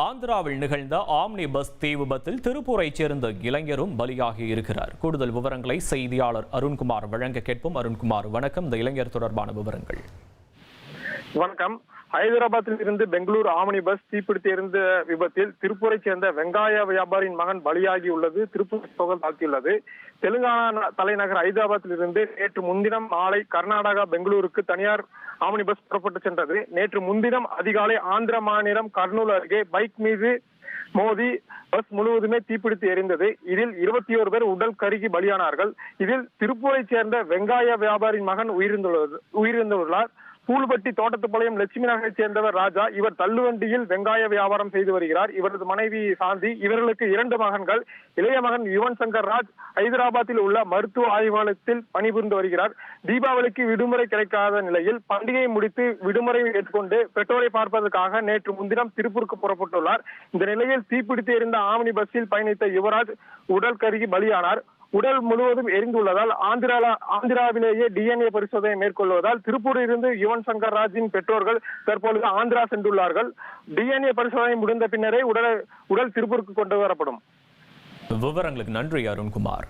ஆந்திராவில் நிகழ்ந்த omni bus தீ விபத்தில் திருப்பூரைச் சேர்ந்த இளைஞரும் பலியாகி இருக்கிறார். கூடுதல் விவரங்களை செய்தியாளர் அருண்குமார் வழங்க கேட்போம். அருண்குமார், வணக்கம். இந்த இளைஞர் தொடர்பான விவரங்கள். வணக்கம். ஹைதராபாத்தில் இருந்து பெங்களூரு ஆம்னி பஸ் தீப்பிடித்து எரிந்த விபத்தில் திருப்பூரை சேர்ந்த வெங்காய வியாபாரியின் மகன் பலியாகி உள்ளது. திருப்பூர் தாக்கியுள்ளது. தெலுங்கானா தலைநகர் ஹைதராபாத்தில் இருந்து நேற்று முன்தினம் மாலை கர்நாடகா பெங்களூருக்கு தனியார் ஆம்னி பஸ் புறப்பட்டு சென்றது. நேற்று முன்தினம் அதிகாலை ஆந்திர மாநிலம் கர்னூல் அருகே பைக் மீது மோதி பஸ் முழுவதுமே தீப்பிடித்து எரிந்தது. இதில் 21 பேர் உடல் கருகி பலியானார்கள். இதில் திருப்பூரை சேர்ந்த வெங்காய வியாபாரியின் மகன் உயிரிழந்துள்ளார். பூல்பட்டி தோட்டத்துப்பாளையம் லட்சுமி நகரை சேர்ந்தவர் ராஜா. இவர் தள்ளுவண்டியில் வெங்காய வியாபாரம் செய்து வருகிறார். இவரது மனைவி சாந்தி. இவர்களுக்கு 2 மகன்கள். இளைய மகன் யுவன் சங்கர் ராஜ் ஹைதராபாத்தில் உள்ள மருத்துவ ஆய்வாலயத்தில் பணிபுரிந்து வருகிறார். தீபாவளிக்கு விடுமுறை கிடைக்காத நிலையில் பண்டிகையை முடித்து விடுமுறை ஏற்றுக்கொண்டு பெற்றோரை பார்ப்பதற்காக நேற்று முன்தினம் திருப்பூருக்கு புறப்பட்டுள்ளார். இந்த நிலையில் தீப்பிடித்து எரிந்த ஆம்னி பஸ்ஸில் பயணித்த யுவராஜ் உடல் கருகி பலியானார். உடல் முழுவதும் எரிந்துள்ளதால் ஆந்திராவிலேயே DNA பரிசோதனை மேற்கொள்வதால் திருப்பூரில் இருந்து யுவன் சங்கர் ராஜின் பெற்றோர்கள் தற்பொழுது ஆந்திரா சென்றுள்ளார்கள். DNA பரிசோதனை முடிந்த பின்னரே உடல் திருப்பூருக்கு கொண்டு வரப்படும். விவரங்களுக்கு நன்றி அருண்குமார்.